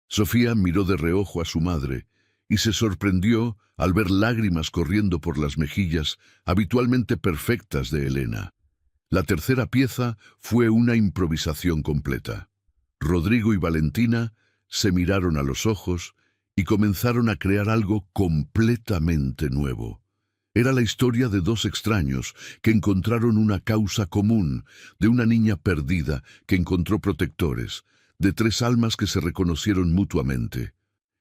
[SPEAKER 1] Sofía miró de reojo a su madre y se sorprendió al ver lágrimas corriendo por las mejillas habitualmente perfectas de Elena. La tercera pieza fue una improvisación completa. Rodrigo y Valentina se miraron a los ojos y comenzaron a crear algo completamente nuevo. Era la historia de 2 extraños que encontraron una causa común, de una niña perdida que encontró protectores, de 3 almas que se reconocieron mutuamente.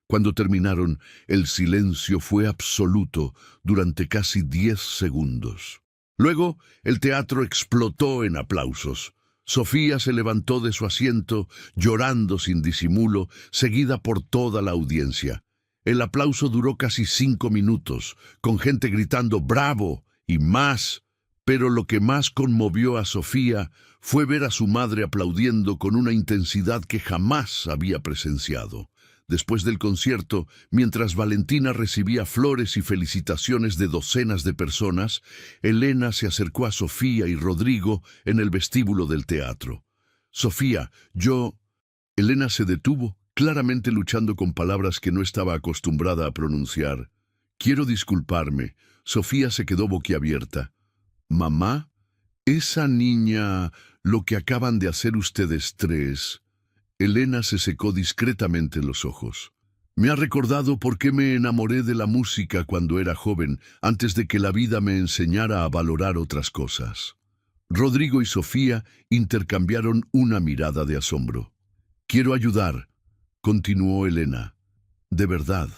[SPEAKER 1] Cuando terminaron, el silencio fue absoluto durante casi 10 segundos. Luego, el teatro explotó en aplausos. Sofía se levantó de su asiento, llorando sin disimulo, seguida por toda la audiencia. El aplauso duró casi 5 minutos, con gente gritando «¡Bravo!» y más. Pero lo que más conmovió a Sofía fue ver a su madre aplaudiendo con una intensidad que jamás había presenciado. Después del concierto, mientras Valentina recibía flores y felicitaciones de docenas de personas, Elena se acercó a Sofía y Rodrigo en el vestíbulo del teatro. «Sofía, yo...» Elena se detuvo, claramente luchando con palabras que no estaba acostumbrada a pronunciar. «Quiero disculparme». Sofía se quedó boquiabierta. «Mamá, esa niña, lo que acaban de hacer ustedes 3... Elena se secó discretamente los ojos. «Me ha recordado por qué me enamoré de la música cuando era joven, antes de que la vida me enseñara a valorar otras cosas». Rodrigo y Sofía intercambiaron una mirada de asombro. «Quiero ayudar», continuó Elena. «De verdad,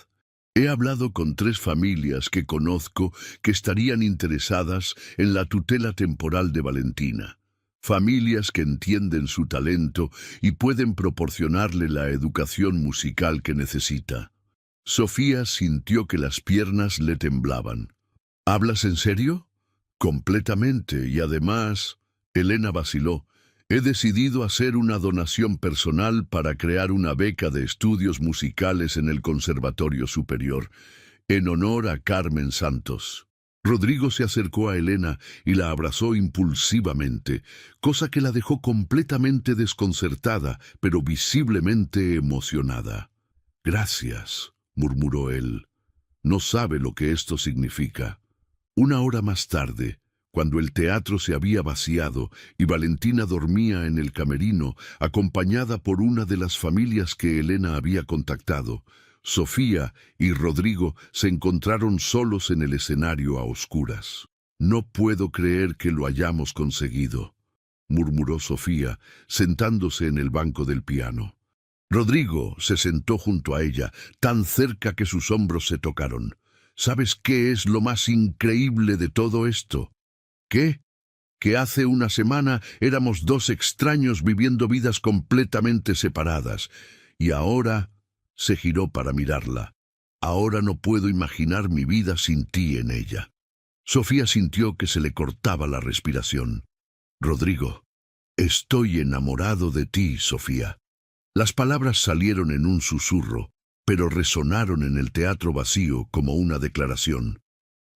[SPEAKER 1] he hablado con 3 familias que conozco que estarían interesadas en la tutela temporal de Valentina. Familias que entienden su talento y pueden proporcionarle la educación musical que necesita». Sofía sintió que las piernas le temblaban. «¿Hablas en serio?» «Completamente, y además...» Elena vaciló. «He decidido hacer una donación personal para crear una beca de estudios musicales en el Conservatorio Superior, en honor a Carmen Santos». Rodrigo se acercó a Elena y la abrazó impulsivamente, cosa que la dejó completamente desconcertada, pero visiblemente emocionada. «Gracias», murmuró él. «No sabe lo que esto significa». Una hora más tarde, cuando el teatro se había vaciado y Valentina dormía en el camerino, acompañada por una de las familias que Elena había contactado, Sofía y Rodrigo se encontraron solos en el escenario a oscuras. «No puedo creer que lo hayamos conseguido», murmuró Sofía, sentándose en el banco del piano. Rodrigo se sentó junto a ella, tan cerca que sus hombros se tocaron. «¿Sabes qué es lo más increíble de todo esto?» «¿Qué?» «Que hace una semana éramos dos extraños viviendo vidas completamente separadas, y ahora...» Se giró para mirarla. «Ahora no puedo imaginar mi vida sin ti en ella». Sofía sintió que se le cortaba la respiración. «Rodrigo, estoy enamorado de ti, Sofía». Las palabras salieron en un susurro, pero resonaron en el teatro vacío como una declaración.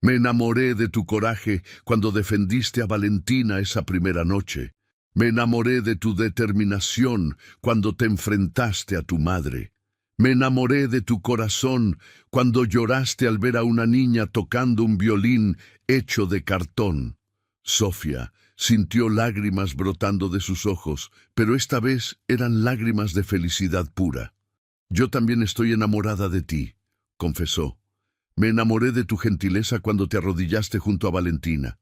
[SPEAKER 1] «Me enamoré de tu coraje cuando defendiste a Valentina esa primera noche. Me enamoré de tu determinación cuando te enfrentaste a tu madre. Me enamoré de tu corazón cuando lloraste al ver a una niña tocando un violín hecho de cartón». Sofía sintió lágrimas brotando de sus ojos, pero esta vez eran lágrimas de felicidad pura. «Yo también estoy enamorada de ti», confesó. «Me enamoré de tu gentileza cuando te arrodillaste junto a Valentina.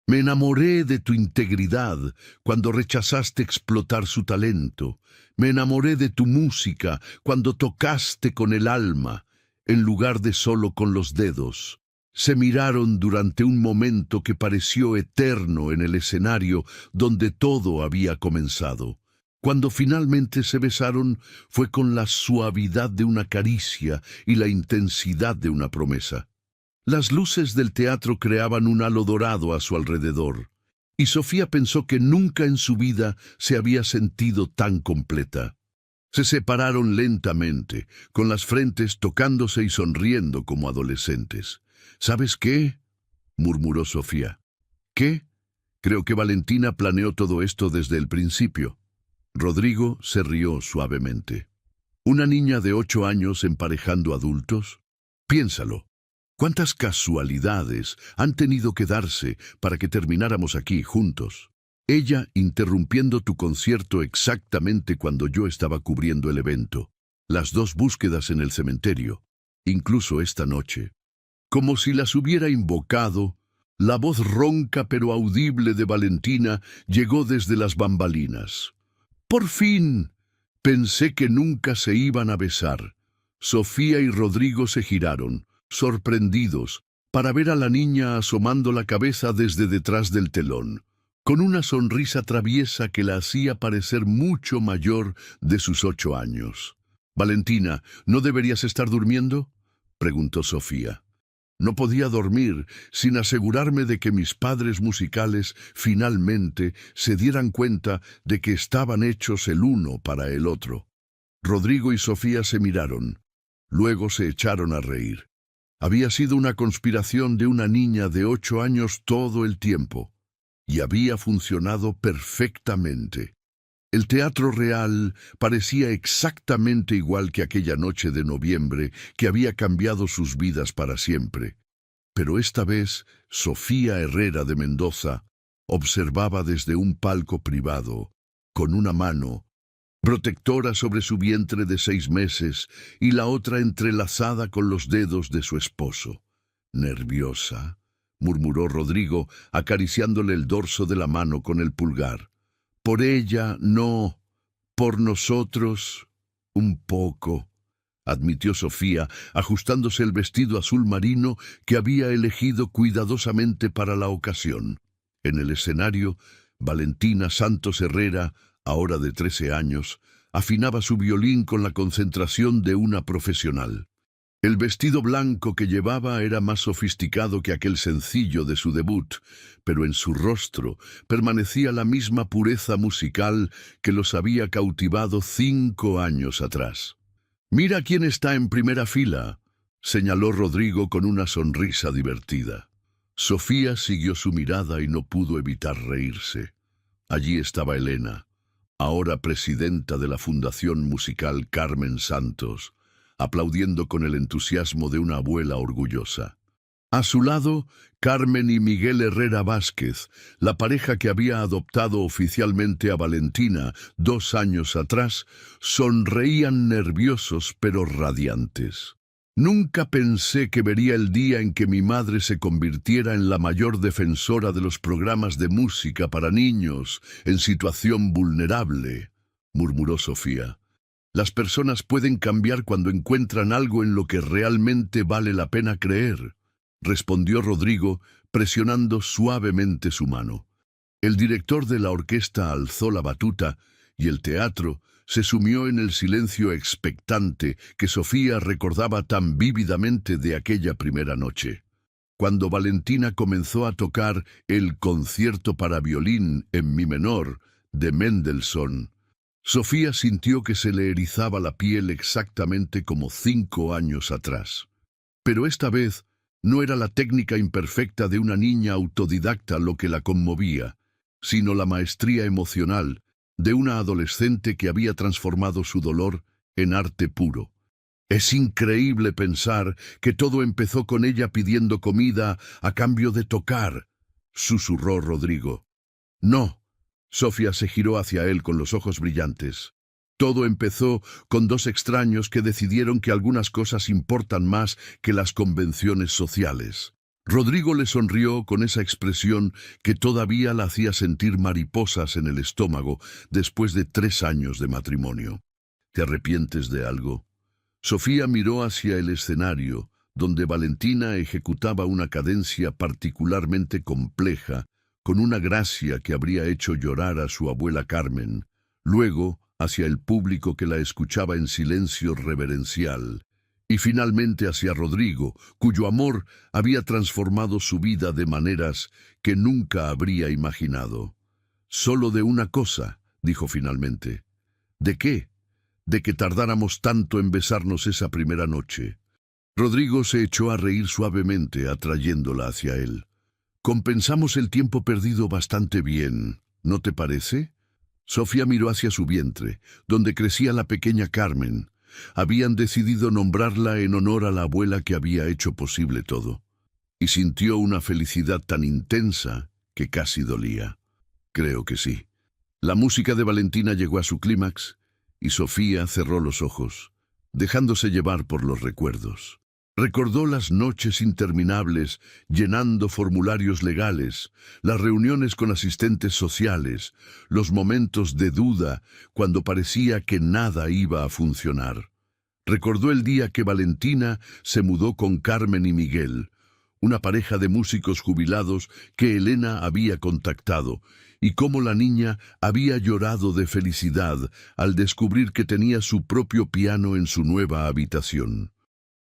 [SPEAKER 1] Me enamoré de tu integridad cuando rechazaste explotar su talento. Me enamoré de tu música cuando tocaste con el alma, en lugar de solo con los dedos». Se miraron durante un momento que pareció eterno en el escenario donde todo había comenzado. Cuando finalmente se besaron, fue con la suavidad de una caricia y la intensidad de una promesa. Las luces del teatro creaban un halo dorado a su alrededor, y Sofía pensó que nunca en su vida se había sentido tan completa. Se separaron lentamente, con las frentes tocándose y sonriendo como adolescentes. «¿Sabes qué?», murmuró Sofía. «¿Qué? Creo que Valentina planeó todo esto desde el principio». Rodrigo se rió suavemente. «¿Una niña de 8 años emparejando adultos? Piénsalo. ¿Cuántas casualidades han tenido que darse para que termináramos aquí juntos? Ella interrumpiendo tu concierto exactamente cuando yo estaba cubriendo el evento. Las 2 búsquedas en el cementerio. Incluso esta noche. Como si las hubiera invocado, la voz ronca pero audible de Valentina llegó desde las bambalinas. «¡Por fin! Pensé que nunca se iban a besar». Sofía y Rodrigo se giraron, sorprendidos, para ver a la niña asomando la cabeza desde detrás del telón, con una sonrisa traviesa que la hacía parecer mucho mayor de sus 8 años. «Valentina, ¿no deberías estar durmiendo?», preguntó Sofía. «No podía dormir sin asegurarme de que mis padres musicales finalmente se dieran cuenta de que estaban hechos el uno para el otro». Rodrigo y Sofía se miraron. Luego se echaron a reír. Había sido una conspiración de una niña de 8 años todo el tiempo, y había funcionado perfectamente. El teatro real parecía exactamente igual que aquella noche de noviembre que había cambiado sus vidas para siempre. Pero esta vez, Sofía Herrera de Mendoza observaba desde un palco privado, con una mano protectora sobre su vientre de 6 meses y la otra entrelazada con los dedos de su esposo. «Nerviosa», murmuró Rodrigo, acariciándole el dorso de la mano con el pulgar. «Por ella, no. Por nosotros, un poco», admitió Sofía, ajustándose el vestido azul marino que había elegido cuidadosamente para la ocasión. En el escenario, Valentina Santos Herrera, ahora de 13 años, afinaba su violín con la concentración de una profesional. El vestido blanco que llevaba era más sofisticado que aquel sencillo de su debut, pero en su rostro permanecía la misma pureza musical que los había cautivado 5 años atrás. «Mira quién está en primera fila», señaló Rodrigo con una sonrisa divertida. Sofía siguió su mirada y no pudo evitar reírse. Allí estaba Elena, ahora presidenta de la Fundación Musical Carmen Santos, aplaudiendo con el entusiasmo de una abuela orgullosa. A su lado, Carmen y Miguel Herrera Vázquez, la pareja que había adoptado oficialmente a Valentina 2 años atrás, sonreían nerviosos pero radiantes. Nunca pensé que vería el día en que mi madre se convirtiera en la mayor defensora de los programas de música para niños en situación vulnerable, murmuró Sofía. Las personas pueden cambiar cuando encuentran algo en lo que realmente vale la pena creer, respondió Rodrigo, presionando suavemente su mano. El director de la orquesta alzó la batuta y el teatro se sumió en el silencio expectante que Sofía recordaba tan vívidamente de aquella primera noche. Cuando Valentina comenzó a tocar el concierto para violín en mi menor de Mendelssohn, Sofía sintió que se le erizaba la piel exactamente como 5 años atrás. Pero esta vez no era la técnica imperfecta de una niña autodidacta lo que la conmovía, sino la maestría emocional de una adolescente que había transformado su dolor en arte puro. Es increíble pensar que todo empezó con ella pidiendo comida a cambio de tocar, susurró Rodrigo. No. Sofía se giró hacia él con los ojos brillantes. Todo empezó con 2 extraños que decidieron que algunas cosas importan más que las convenciones sociales. Rodrigo le sonrió con esa expresión que todavía la hacía sentir mariposas en el estómago después de 3 años de matrimonio. ¿Te arrepientes de algo? Sofía miró hacia el escenario, donde Valentina ejecutaba una cadencia particularmente compleja, con una gracia que habría hecho llorar a su abuela Carmen. Luego, hacia el público que la escuchaba en silencio reverencial, y finalmente hacia Rodrigo, cuyo amor había transformado su vida de maneras que nunca habría imaginado. «Solo de una cosa», dijo finalmente. «¿De qué?» «De que tardáramos tanto en besarnos esa primera noche». Rodrigo se echó a reír suavemente, atrayéndola hacia él. «Compensamos el tiempo perdido bastante bien, ¿no te parece?» Sofía miró hacia su vientre, donde crecía la pequeña Carmen. Habían decidido nombrarla en honor a la abuela que había hecho posible todo. Y sintió una felicidad tan intensa que casi dolía. Creo que sí. La música de Valentina llegó a su clímax y Sofía cerró los ojos, dejándose llevar por los recuerdos. Recordó las noches interminables llenando formularios legales, las reuniones con asistentes sociales, los momentos de duda cuando parecía que nada iba a funcionar. Recordó el día que Valentina se mudó con Carmen y Miguel, una pareja de músicos jubilados que Elena había contactado, y cómo la niña había llorado de felicidad al descubrir que tenía su propio piano en su nueva habitación.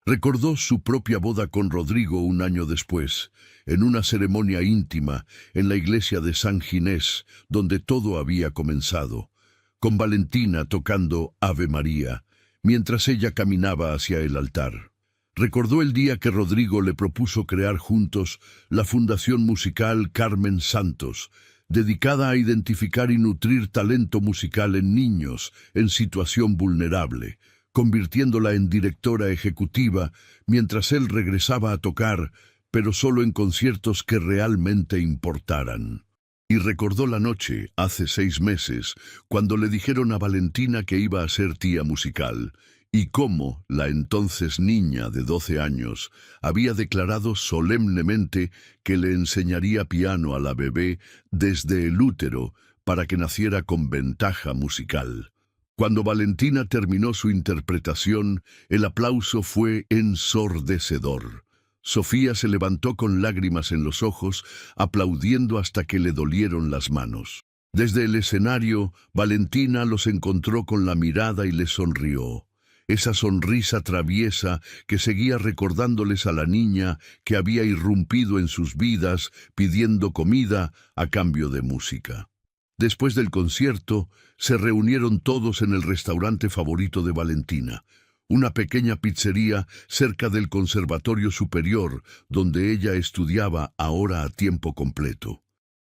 [SPEAKER 1] Recordó su propia boda con Rodrigo 1 año después, en una ceremonia íntima en la iglesia de San Ginés, donde todo había comenzado, con Valentina tocando Ave María, mientras ella caminaba hacia el altar. Recordó el día que Rodrigo le propuso crear juntos la Fundación Musical Carmen Santos, dedicada a identificar y nutrir talento musical en niños en situación vulnerable, convirtiéndola en directora ejecutiva mientras él regresaba a tocar, pero solo en conciertos que realmente importaran. Y recordó la noche, hace 6 meses, cuando le dijeron a Valentina que iba a ser tía musical, y cómo la entonces niña de 12 años había declarado solemnemente que le enseñaría piano a la bebé desde el útero para que naciera con ventaja musical. Cuando Valentina terminó su interpretación, el aplauso fue ensordecedor. Sofía se levantó con lágrimas en los ojos, aplaudiendo hasta que le dolieron las manos. Desde el escenario, Valentina los encontró con la mirada y les sonrió. Esa sonrisa traviesa que seguía recordándoles a la niña que había irrumpido en sus vidas pidiendo comida a cambio de música. Después del concierto, se reunieron todos en el restaurante favorito de Valentina, una pequeña pizzería cerca del Conservatorio Superior, donde ella estudiaba ahora a tiempo completo.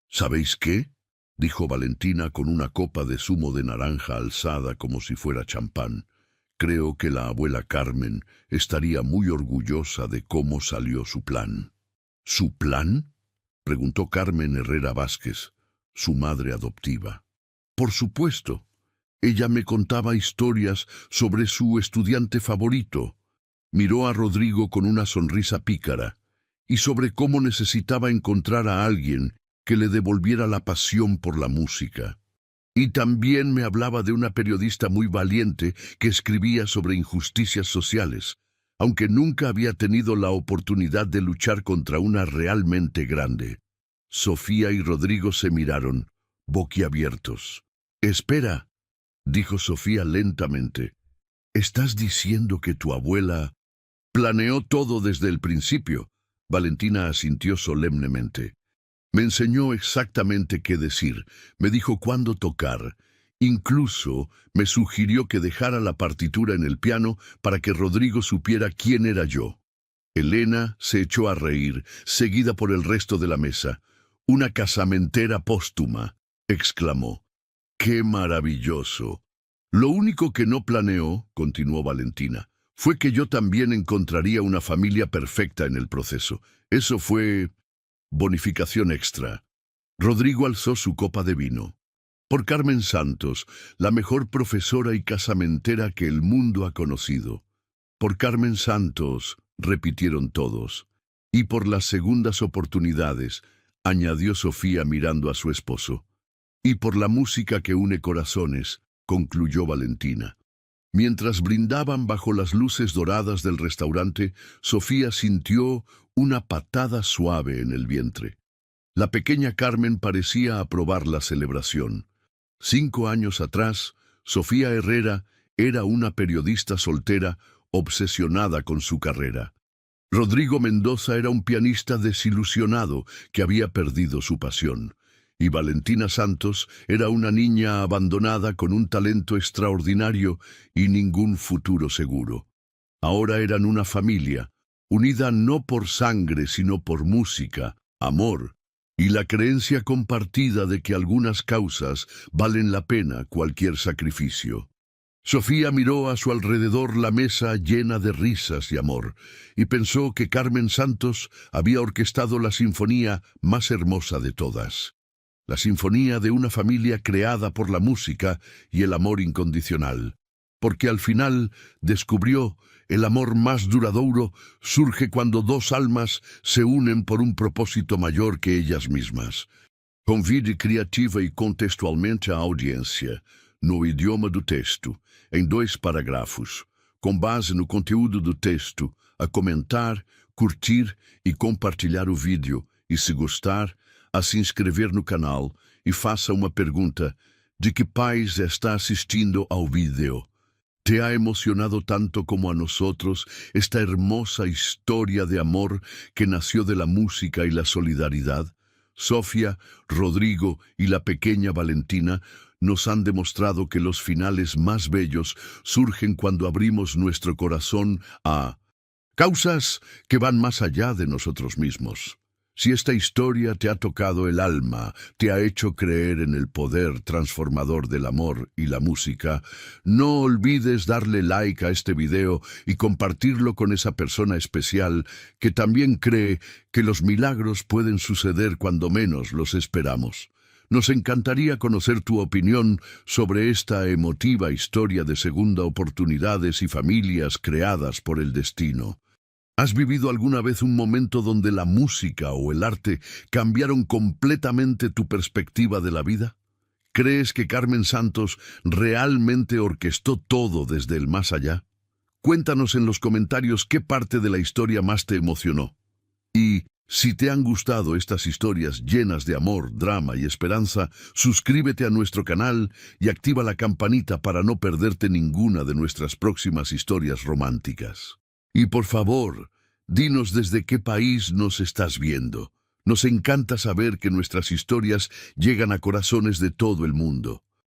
[SPEAKER 1] ¿Sabéis qué?, dijo Valentina con una copa de zumo de naranja alzada como si fuera champán. Creo que la abuela Carmen estaría muy orgullosa de cómo salió su plan. ¿Su plan?, preguntó Carmen Herrera Vázquez, su madre adoptiva. Por supuesto. Ella me contaba historias sobre su estudiante favorito. Miró a Rodrigo con una sonrisa pícara y sobre cómo necesitaba encontrar a alguien que le devolviera la pasión por la música. Y también me hablaba de una periodista muy valiente que escribía sobre injusticias sociales, aunque nunca había tenido la oportunidad de luchar contra una realmente grande. Sofía y Rodrigo se miraron, boquiabiertos. «Espera», dijo Sofía lentamente. «¿Estás diciendo que tu abuela planeó todo desde el principio?» Valentina asintió solemnemente. «Me enseñó exactamente qué decir, me dijo cuándo tocar. Incluso me sugirió que dejara la partitura en el piano para que Rodrigo supiera quién era yo». Elena se echó a reír, seguida por el resto de la mesa. «Una casamentera póstuma», exclamó. «¡Qué maravilloso!». «Lo único que no planeó», continuó Valentina, «fue que yo también encontraría una familia perfecta en el proceso. Eso fue bonificación extra». Rodrigo alzó su copa de vino. «Por Carmen Santos, la mejor profesora y casamentera que el mundo ha conocido». «Por Carmen Santos», repitieron todos. «Y por las segundas oportunidades», añadió Sofía mirando a su esposo. «Y por la música que une corazones», concluyó Valentina. Mientras brindaban bajo las luces doradas del restaurante, Sofía sintió una patada suave en el vientre. La pequeña Carmen parecía aprobar la celebración. 5 años atrás, Sofía Herrera era una periodista soltera obsesionada con su carrera. Rodrigo Mendoza era un pianista desilusionado que había perdido su pasión. Y Valentina Santos era una niña abandonada con un talento extraordinario y ningún futuro seguro. Ahora eran una familia, unida no por sangre sino por música, amor y la creencia compartida de que algunas causas valen la pena cualquier sacrificio. Sofía miró a su alrededor la mesa llena de risas y amor, y pensó que Carmen Santos había orquestado la sinfonía más hermosa de todas. La sinfonía de una familia creada por la música y el amor incondicional. Porque al final descubrió el amor más duradero surge cuando 2 almas se unen por un propósito mayor que ellas mismas. Convide criativa e contextualmente a audiência, no idioma do texto, em 2 parágrafos, com base no conteúdo do texto, a comentar, curtir e compartilhar o vídeo, e se gostar, a se inscrever no canal e faça uma pergunta: de que país está assistindo ao vídeo? ¿Te ha emocionado tanto como a nosotros esta hermosa historia de amor que nació de la música y la solidaridad? Sofía, Rodrigo y la pequeña Valentina nos han demostrado que los finales más bellos surgen cuando abrimos nuestro corazón a causas que van más allá de nosotros mismos. Si esta historia te ha tocado el alma, te ha hecho creer en el poder transformador del amor y la música, no olvides darle like a este video y compartirlo con esa persona especial que también cree que los milagros pueden suceder cuando menos los esperamos. Nos encantaría conocer tu opinión sobre esta emotiva historia de segunda oportunidades y familias creadas por el destino. ¿Has vivido alguna vez un momento donde la música o el arte cambiaron completamente tu perspectiva de la vida? ¿Crees que Carmen Santos realmente orquestó todo desde el más allá? Cuéntanos en los comentarios qué parte de la historia más te emocionó. Y si te han gustado estas historias llenas de amor, drama y esperanza, suscríbete a nuestro canal y activa la campanita para no perderte ninguna de nuestras próximas historias románticas. Y por favor, dinos desde qué país nos estás viendo. Nos encanta saber que nuestras historias llegan a corazones de todo el mundo.